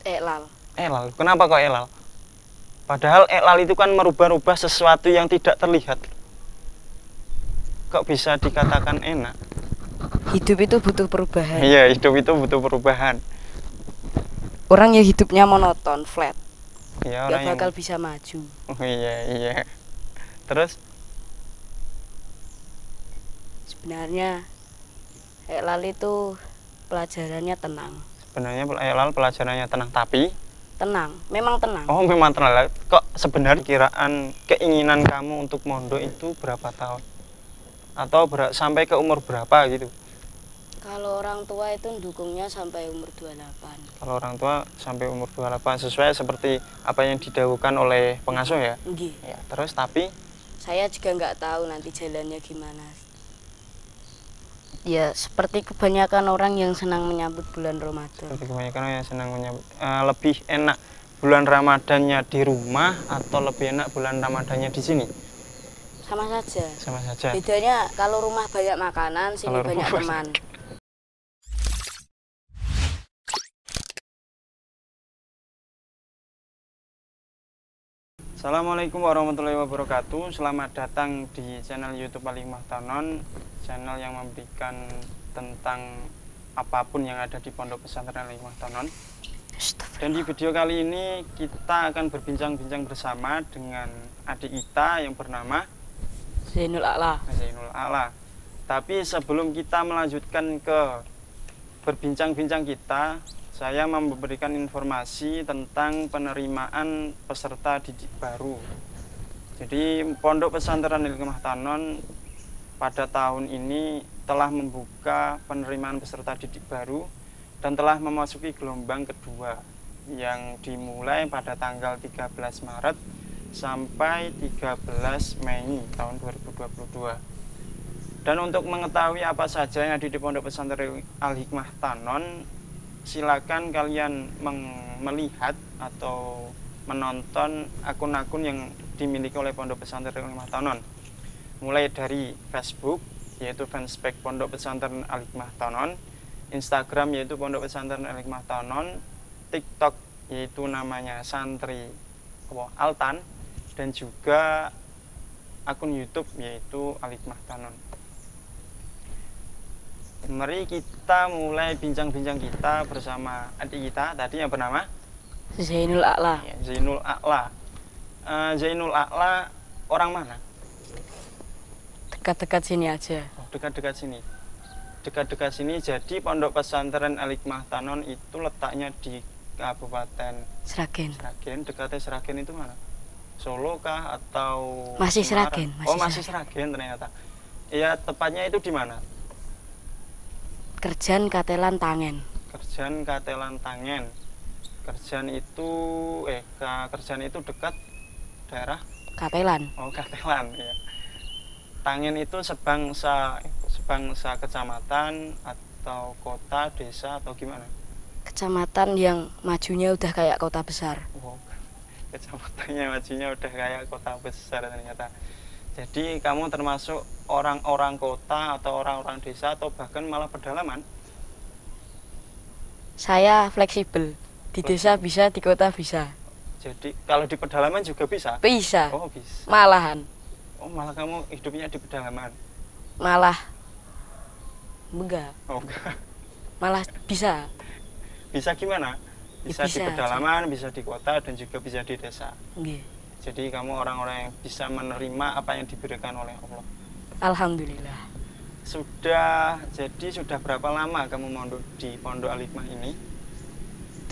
Elal. Elal. Kenapa kok elal? Padahal elal itu kan merubah-rubah sesuatu yang tidak terlihat. Kok bisa dikatakan enak? Hidup itu butuh perubahan. Iya, hidup itu butuh perubahan. Orang yang hidupnya monoton, flat, Iya, gak orang bakal yang... bisa maju. Oh iya. Terus Sebenarnya Elal itu pelajarannya tenang. sebenarnya elal pelajarannya tenang, tapi Tenang, memang tenang. oh memang tenang. Kok sebenarnya kiraan keinginan kamu untuk mondok itu berapa tahun? Atau sampai ke umur berapa gitu? Kalau orang tua itu dukungnya sampai umur 28. Kalau orang tua sampai umur 28 sesuai seperti apa yang didahulukan oleh pengasuh ya? Nggih. Ya, terus tapi Saya juga nggak tahu nanti jalannya gimana. Ya, seperti kebanyakan orang yang senang menyambut bulan Ramadan. seperti kebanyakan orang yang senang menyambut lebih enak bulan Ramadannya di rumah atau lebih enak bulan Ramadannya di sini? Sama saja. Sama saja. Bedanya kalau rumah banyak makanan, sini Kalau banyak rumah teman. Assalamualaikum warahmatullahi wabarakatuh. Selamat datang di channel YouTube Alimah Tanon, channel yang memberikan tentang apapun yang ada di Pondok Pesantren Alimah Tanon. Dan di video kali ini kita akan berbincang-bincang bersama dengan adik kita yang bernama Zainul A'la. Zainul A'la. Tapi sebelum kita melanjutkan ke berbincang-bincang kita, saya memberikan informasi tentang penerimaan peserta didik baru. Jadi Pondok Pesantren Alimah Tanon pada tahun ini telah membuka penerimaan peserta didik baru dan telah memasuki gelombang kedua yang dimulai pada tanggal 13 Maret sampai 13 Mei tahun 2022. Dan untuk mengetahui apa saja yang ada di Pondok Pesantren Al-Hikmah Tanon, silakan kalian melihat atau menonton akun-akun yang dimiliki oleh Pondok Pesantren Al-Hikmah Tanon. Mulai dari Facebook yaitu fanspage Pondok Pesantren Al-Hikmah Tanon, Instagram yaitu Pondok Pesantren Al-Hikmah Tanon, TikTok yaitu namanya Santri Altan, dan juga akun YouTube yaitu Al-Hikmah Tanon. Mari kita mulai bincang-bincang kita bersama adik kita tadi yang bernama Zainul A'la. ya, Zainul A'la. Zainul A'la orang mana? Dekat-dekat sini aja. Oh, dekat-dekat sini. Dekat-dekat sini. Jadi Pondok Pesantren Al-Hikmah Tanon itu letaknya di Kabupaten Sragen. Sragen. Dekatnya Sragen itu mana? Solo kah atau Masih Semarang? Sragen. Masih Sragen ternyata. Ya, tepatnya itu di mana? Kerjan Katelan Tangen. Kerjan Katelan Tangen. Kerjan itu dekat daerah Katelan. Oh, Katelan ya. Tangen itu sebangsa kecamatan atau kota, desa atau gimana? Kecamatan yang majunya udah kayak kota besar. Oh, kecamatannya majunya udah kayak kota besar ternyata. Jadi kamu termasuk orang-orang kota atau orang-orang desa atau bahkan malah pedalaman? Saya fleksibel. Di desa bisa, di kota bisa. Jadi kalau di pedalaman juga bisa? Bisa. Oh, bisa. Malahan. Oh, malah kamu hidupnya di pedalaman? Malah enggak. Oh, enggak. Malah bisa. Bisa gimana? Bisa, bisa di pedalaman, bisa di kota, dan juga bisa di desa. Nggih. Jadi kamu orang-orang yang bisa menerima apa yang diberikan oleh Allah. Alhamdulillah. Sudah berapa lama kamu mondok di Pondok Al-Hikmah ini?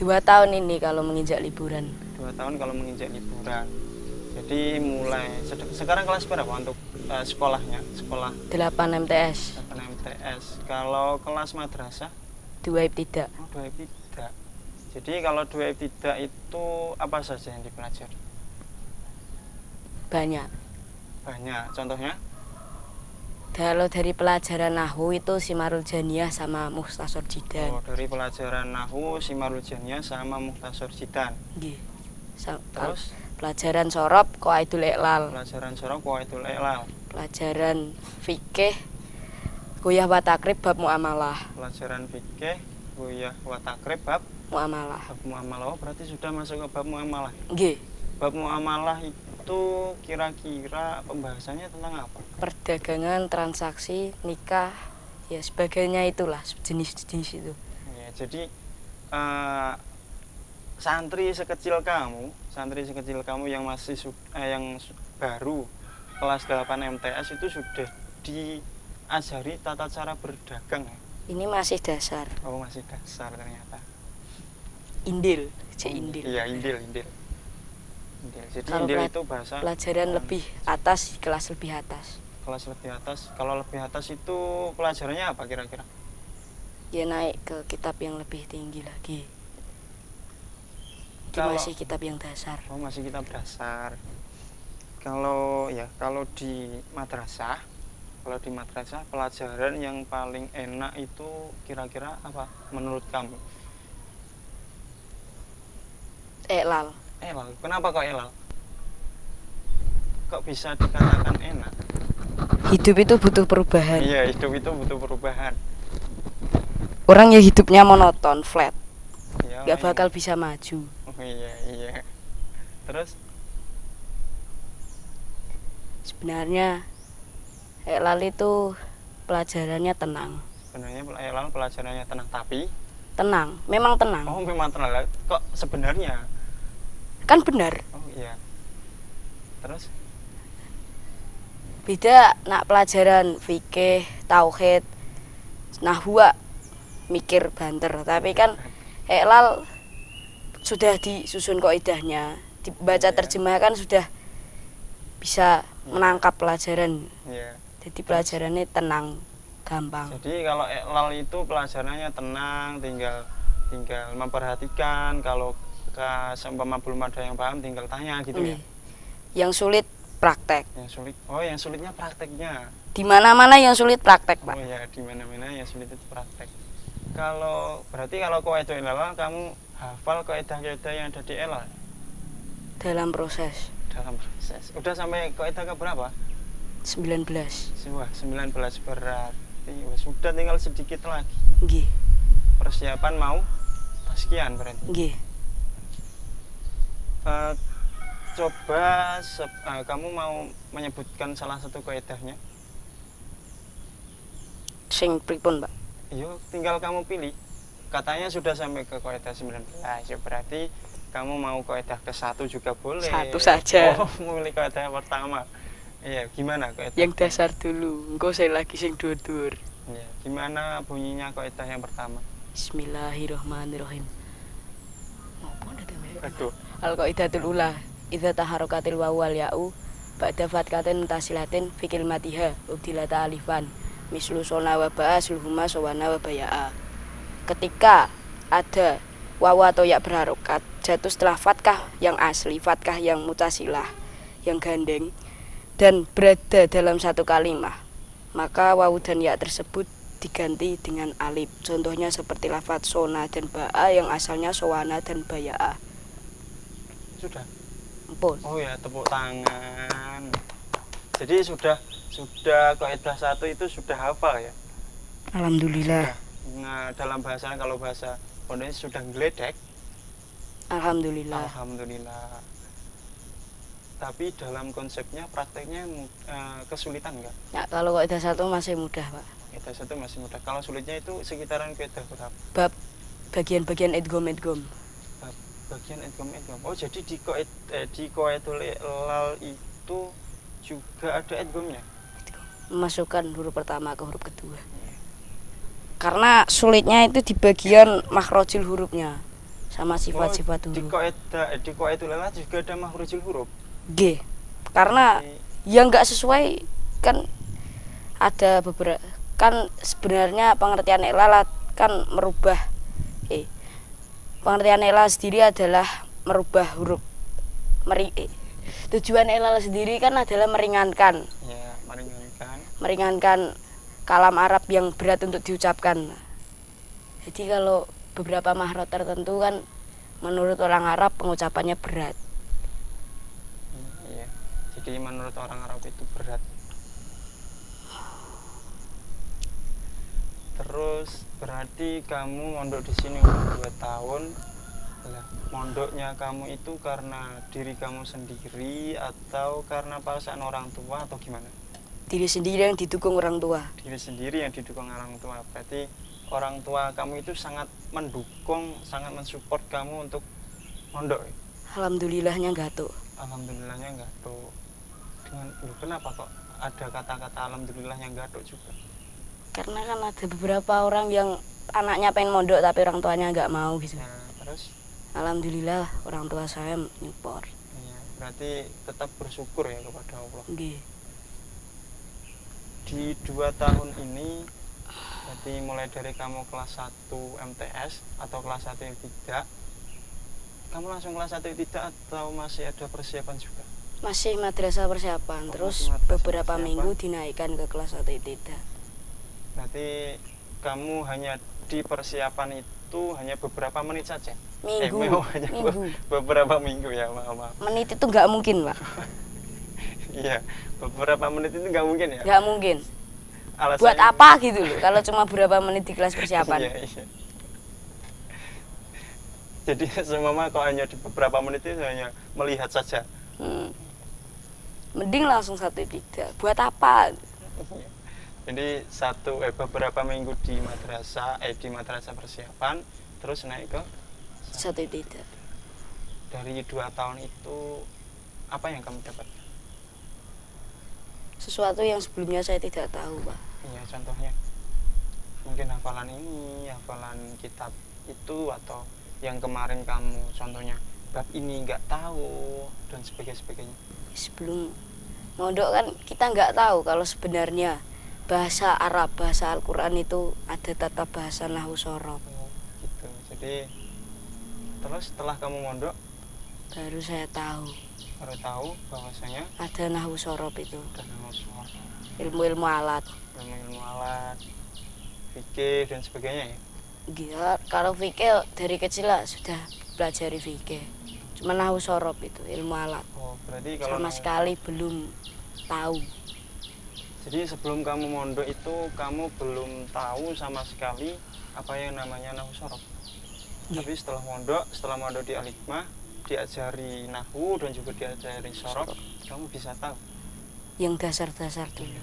2 tahun ini kalau menginjak liburan. 2 tahun kalau menginjak liburan. Jadi mulai sekarang kelas berapa untuk sekolahnya? Sekolah 8 MTS. 8 MTS. Kalau kelas madrasah? 2 ibtidak. Oh, 2 ibtidak. Jadi kalau 2 ibtidak itu apa saja yang dipelajari? Banyak. Contohnya? Kalau dari pelajaran Nahwu itu Simarul Janiyah sama Mukhtasar Jidan. Oh, dari pelajaran Nahwu, Simarul Janiyah sama Mukhtasar Jidan. Nggih. Terus? Pelajaran Sorob Qawaidul Iqlal. Pelajaran Sorob Qawaidul Iqlal. Pelajaran fikih Ghuyah wa Takrib bab muamalah. Pelajaran fikih Ghuyah wa Takrib bab muamalah. Bab muamalah. Oh, berarti sudah masuk ke bab muamalah. Nggih, Bab muamalah itu kira-kira pembahasannya tentang apa? perdagangan, transaksi, nikah, ya sebagainya itulah jenis-jenis itu. Ya, jadi santri sekecil kamu yang masih baru kelas 8 MTS itu sudah diajari tata cara berdagang ya? Ini masih dasar. Oh, masih dasar ternyata. Indil, indil. Iya, indil. Jadi Kalau indil itu bahasa pelajaran lebih atas, kelas lebih atas. kelas lebih atas. Kalau lebih atas itu pelajarannya apa kira-kira? Ya naik ke kitab yang lebih tinggi lagi. Ini Kalau- masih kitab yang dasar. Oh, masih kitab dasar. Kalau di madrasah, pelajaran yang paling enak itu kira-kira apa menurut kamu? Elal. Elal. Kenapa kok elal? Kok bisa dikatakan enak? Hidup itu butuh perubahan. Iya, hidup itu butuh perubahan. Orang yang hidupnya monoton, flat, Ya, gak bakal bisa maju. Oh, iya. Terus Sebenarnya elal itu pelajarannya tenang. sebenarnya elal pelajarannya tenang, tapi Tenang, memang tenang. oh memang tenang. Kok sebenarnya? Kan benar. Oh iya. Terus Beda nak pelajaran fikih, tauhid, nahwa mikir banter. Tapi kan elal sudah disusun kaidahnya, dibaca Iya. terjemah kan sudah bisa menangkap pelajaran. ya. Jadi pelajarannya tenang, gampang. Jadi kalau elal itu pelajarannya tenang, tinggal memperhatikan. Kalau seumpama belum ada yang paham, tinggal tanya gitu ya. Yang sulit praktek. Yang sulitnya prakteknya. Di mana-mana yang sulit praktek, Pak. Oh ya, di mana-mana yang sulit itu praktek. Berarti kalau kaidah elal kamu hafal kaidah-kaidah yang ada di elal Dalam proses dalam proses. Udah sampai kaidah ke berapa? 19. Wah, 19 berarti sudah tinggal sedikit lagi. Nggih. Persiapan mau sekian berarti. Nggih. Coba kamu mau menyebutkan salah satu kaidahnya. Sing pripun, Pak? Iya, tinggal kamu pilih. Katanya sudah sampai ke kaidah 19. Ya berarti kamu mau kaidah ke-1 juga boleh. Satu saja. Oh, memilih kaidah yang pertama. Iya, gimana kaidah? Yang dasar dulu. Engko saya lagi sing dur-dur. Iya, gimana bunyinya kaidah yang pertama? Bismillahirrahmanirrahim. Aduh. Al-qaidatul ula. Idza taharakatil wawu wal ya'u ba'da fatkatin tasilatin fi kalimatiha ubdilata alifan mislu sona wa ba'a sulhuma sawana wa baya'a. Ketika ada wawu atau ya berharokat jatuh setelah fatkah yang asli, fatkah yang mutasilah, yang gandeng, dan berada dalam satu kalimah, maka wawu dan ya tersebut diganti dengan alif. Contohnya seperti lafaz sona dan ba'a yang asalnya sawana dan baya'a. Sudah. Ampun. Oh ya, tepuk tangan. Jadi sudah kaidah 1 itu sudah hafal ya. Alhamdulillah. Nah, dalam bahasa kalau bahasa Indonesia sudah geledek. Alhamdulillah. Alhamdulillah. Tapi dalam konsepnya prakteknya kesulitan enggak? Ya, kalau kaidah 1 masih mudah, Pak. Kaidah 1 masih mudah. Kalau sulitnya itu sekitaran kaidah berapa? Bab bagian-bagian idgham. Bagian idgham. Oh, jadi di qaidul ilal itu juga ada idghamnya. Memasukkan huruf pertama ke huruf kedua. Karena sulitnya itu di bagian makhrajil hurufnya sama sifat-sifat Di huruf. qaidul ilal juga ada makhrajul huruf. G. Karena yang enggak sesuai kan ada beberapa, kan sebenarnya pengertian ilal kan merubah pengertian ilal sendiri adalah merubah huruf. Tujuan ilal sendiri kan adalah meringankan. Ya, Meringankan kalam Arab yang berat untuk diucapkan. Jadi kalau beberapa mahraj tertentu kan menurut orang Arab pengucapannya berat. Iya. Jadi menurut orang Arab itu berat. Terus berarti kamu mondok di sini udah 2 tahun. Lah, mondoknya kamu itu karena diri kamu sendiri atau karena paksaan orang tua atau gimana? Diri sendiri yang didukung orang tua. Diri sendiri yang didukung orang tua. Berarti orang tua kamu itu sangat mendukung, sangat mensupport kamu untuk mondok. Alhamdulillahnya enggak tuh. Alhamdulillahnya enggak tuh. Kenapa kok ada kata-kata alhamdulillahnya enggak tuh juga? Karena kan ada beberapa orang yang anaknya pengen mondok tapi orang tuanya nggak mau gitu. Nah, terus? Alhamdulillah orang tua saya nyupport. Iya, berarti tetap bersyukur ya kepada Allah. Nggih. Di 2 tahun ini, berarti mulai dari kamu kelas 1 MTS atau kelas 1 yang tidak, kamu langsung kelas 1 yang tidak atau masih ada persiapan juga? Masih madrasah persiapan, terus masih madrasah beberapa persiapan. minggu dinaikkan ke kelas 1 tidak. Berarti kamu hanya di persiapan itu hanya beberapa menit saja? Minggu. Hanya Minggu. beberapa minggu ya, maaf. Menit itu nggak mungkin, Pak. Iya, beberapa menit itu nggak mungkin ya? Nggak mungkin. Alasannya... Buat apa gitu loh, kalau cuma beberapa menit di kelas persiapan. Iya. Jadi semua kok hanya di beberapa menit itu hanya melihat saja. Mending langsung 1 tidak. Buat apa? Jadi beberapa minggu di madrasah persiapan, terus naik ke 1 tidak. Dari 2 tahun itu apa yang kamu dapat? Sesuatu yang sebelumnya saya tidak tahu, Pak. Iya, contohnya mungkin hafalan ini, hafalan kitab itu, atau yang kemarin kamu contohnya bab ini nggak tahu dan sebagainya. Sebelum mondok kan kita nggak tahu kalau sebenarnya bahasa Arab, bahasa Al-Quran itu ada tata bahasa nahwu sorof. Gitu. Jadi terus setelah kamu mondok Baru saya tahu bahwasanya ada nahwu sorof itu. ada nahwu sorof, Ilmu-ilmu alat. ilmu alat, fikih dan sebagainya ya. Gila, kalau fikih dari kecil lah sudah pelajari fikih. Cuma nahwu sorof itu ilmu alat. Oh, berarti kalau Sama sekali belum tahu. Jadi sebelum kamu mondok itu kamu belum tahu sama sekali apa yang namanya nahwu sorof. Tapi setelah mondok di Al-Hikmah diajari nahwu dan juga diajari sorof, kamu bisa tahu. Yang dasar-dasar dulu.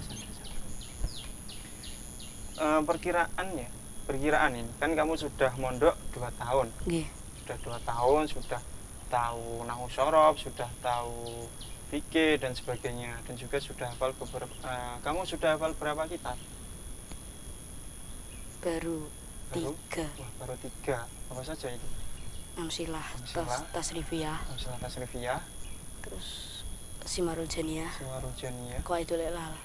Perkiraan ini kan kamu sudah mondok 2 tahun. Nggih. Sudah 2 tahun, sudah tahu nahwu sorof, sudah tahu fikih dan sebagainya, dan juga sudah hafal kamu sudah hafal berapa kitab? Baru 3. Wah, baru 3. Apa saja itu? Amsilah, Amsilah. Tasrifiyah, Amsilah Tasrifiyah, terus Simarul Janiyah, Simarul Janiyah, Qawaidul Ilal.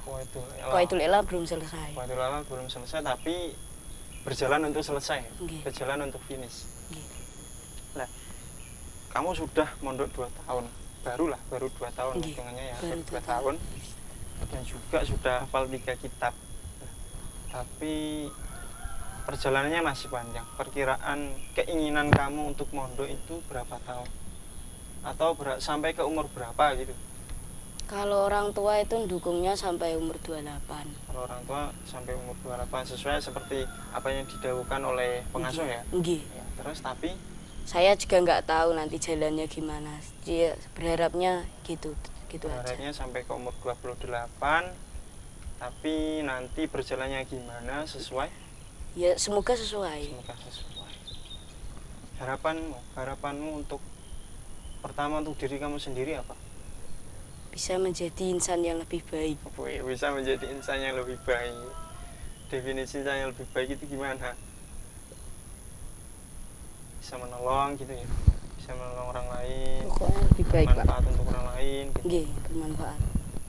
Qawaidul Ilal belum selesai. Qawaidul Ilal belum selesai, tapi berjalan untuk selesai, Nggih. berjalan untuk finish. Nggih. Nah, kamu sudah mondok 2 tahun, baru 2 tahun Nggih, hitungannya ya, baru 2 2 tahun, dan juga sudah hafal 3 kitab. Nah, tapi perjalanannya masih panjang. Perkiraan keinginan kamu untuk mondok itu berapa tahun? Atau sampai ke umur berapa gitu? Kalau orang tua itu dukungnya sampai umur 28. Kalau orang tua sampai umur 28 sesuai seperti apa yang didahulukan oleh pengasuh ya? Nggih. Ya, terus tapi Saya juga nggak tahu nanti jalannya gimana. Dia berharapnya gitu aja. berharapnya sampai ke umur 28, tapi nanti berjalannya gimana sesuai? Ya semoga sesuai. Semoga sesuai. Harapanmu untuk pertama untuk diri kamu sendiri apa? Bisa menjadi insan yang lebih baik. Bisa menjadi insan yang lebih baik. Definisi insan yang lebih baik itu gimana? Bisa menolong gitu ya, bisa menolong orang lain, Pokoknya lebih baik, Pak. bermanfaat untuk orang lain gitu. Nggih, bermanfaat.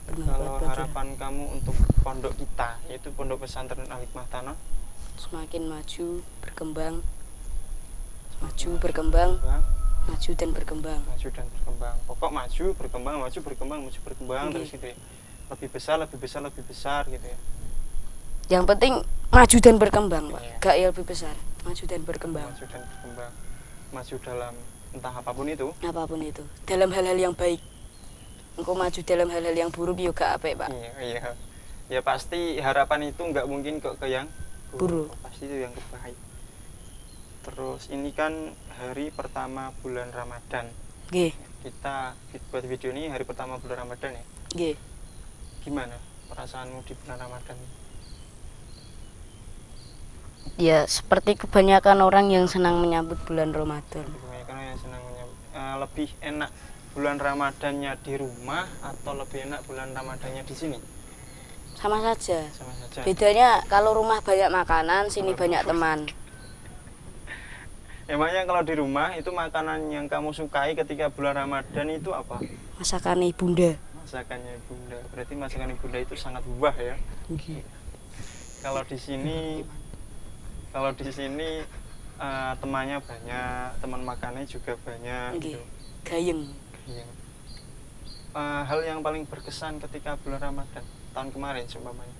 Kalau buat harapan kamu untuk pondok kita, yaitu Pondok Pesantren Al-Hikmah Tanah, semakin maju, berkembang, maju dan berkembang. Pokok maju, berkembang, Nggih. terus gitu ya. Lebih besar gitu ya. Yang penting maju dan berkembang, Pak. Iya. Gak ya lebih besar, maju dan berkembang. Maju dalam entah apapun itu. Apapun itu, dalam hal-hal yang baik. Engkau maju dalam hal-hal yang buruk juga apik, Pak. Iya. Ya pasti harapan itu nggak mungkin kok ke yang Buruk. Pasti itu yang terbaik. Terus ini kan hari pertama bulan Ramadan. Nggih. Kita buat video ini hari pertama bulan Ramadan ya. Nggih. Gimana perasaanmu di bulan Ramadan? Ya seperti kebanyakan orang yang senang menyambut bulan Ramadan. Kebanyakan orang yang senang menyambut. Lebih enak bulan Ramadannya di rumah atau lebih enak bulan Ramadannya di sini? Sama saja. Sama saja. Bedanya kalau rumah banyak makanan, sini banyak teman. Emangnya kalau di rumah itu makanan yang kamu sukai ketika bulan Ramadan itu apa? Masakan ibunda. Masakannya ibunda. Berarti masakan ibunda itu sangat buah ya. Kalau di sini temannya banyak, teman makannya juga banyak. Gitu. Gayeng. Hal yang paling berkesan ketika bulan Ramadan tahun kemarin seumpamanya.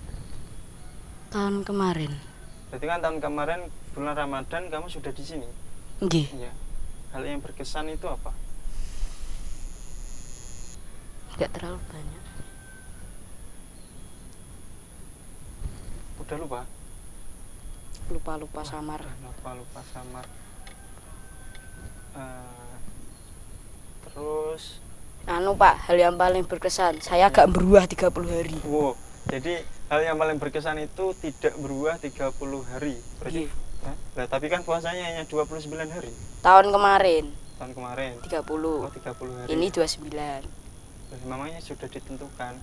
Tahun kemarin. Berarti kan tahun kemarin bulan Ramadan kamu sudah di sini. Nggih. Iya. Hal yang berkesan itu apa? Enggak terlalu banyak. Udah lupa? Lupa samar. Lupa samar. Terus Pak, hal yang paling berkesan, saya gak beruah 30 hari. wow, jadi hal yang paling berkesan itu tidak beruah 30 hari. Berarti, nah, tapi kan puasanya hanya 29 hari. Tahun kemarin 30. 30. 30 hari. Ini 29. Memangnya sudah ditentukan?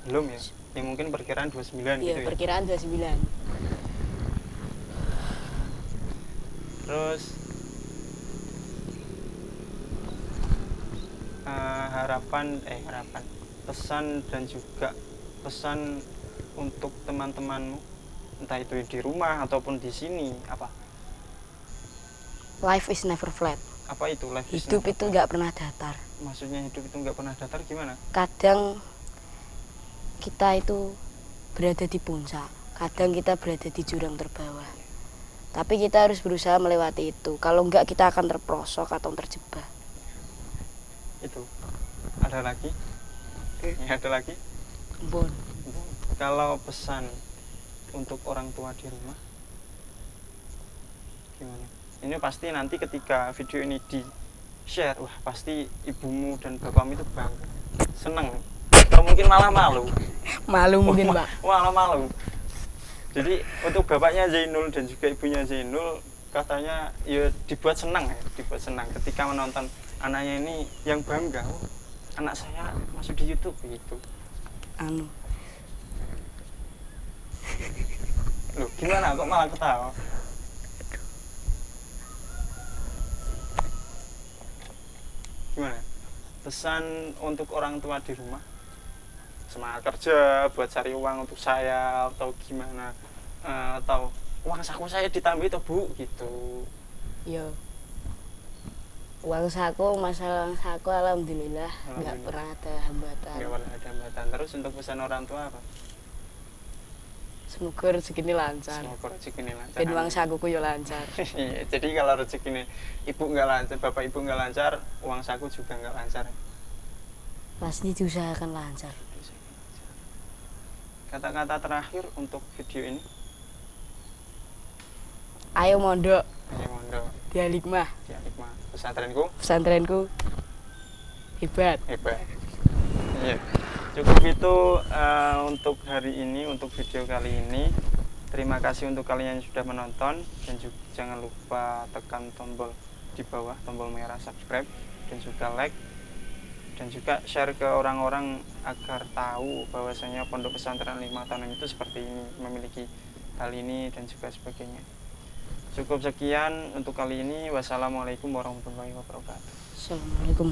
Belum ya? Ya mungkin perkiraan 29 gitu ya. Perkiraan 29. Terus harapan pesan untuk teman-temanmu, entah itu di rumah ataupun di sini, apa? Life is never flat. Apa itu life is Hidup never itu nggak pernah datar. Maksudnya hidup itu nggak pernah datar gimana? Kadang kita itu berada di puncak, kadang kita berada di jurang terbawah. Tapi kita harus berusaha melewati itu. Kalau enggak kita akan terperosok atau terjebak. Itu. Ada lagi? Ya, ada lagi? Bon. Kalau pesan untuk orang tua di rumah gimana? Ini pasti nanti ketika video ini di-share, wah pasti ibumu dan bapakmu itu bangga, seneng, atau mungkin malah malu. Malu mungkin, Pak. Malah malu. Jadi untuk bapaknya Zainul dan juga ibunya Zainul katanya ya dibuat senang ketika menonton anaknya ini yang bangga, oh, anak saya masuk di YouTube gitu. Loh, gimana kok malah ketawa? Gimana? Pesan untuk orang tua di rumah? Semangat kerja buat cari uang untuk saya atau gimana, atau uang saku saya ditambah itu Bu gitu. Iya. Masalah uang saku alhamdulillah nggak pernah ada hambatan. Nggak pernah ada hambatan. Terus untuk pesan orang tua apa? Semoga rezeki ini lancar. Dan uang sakuku ya lancar. Jadi kalau rezeki ini ibu nggak lancar, bapak ibu nggak lancar, uang saku juga nggak lancar. Pasti diusahakan lancar. Kata-kata terakhir untuk video ini? Ayo mondok. Dia hikmah. Pesantrenku hebat. Iya. Cukup itu untuk hari ini, untuk video kali ini. Terima kasih untuk kalian yang sudah menonton, dan juga jangan lupa tekan tombol di bawah, tombol merah subscribe, dan juga like, dan juga share ke orang-orang agar tahu bahwasanya Pondok Pesantren Al-Hikmah Tanim itu seperti ini, memiliki hal ini dan juga sebagainya. Cukup sekian untuk kali ini. Wassalamualaikum warahmatullahi wabarakatuh. Assalamualaikum.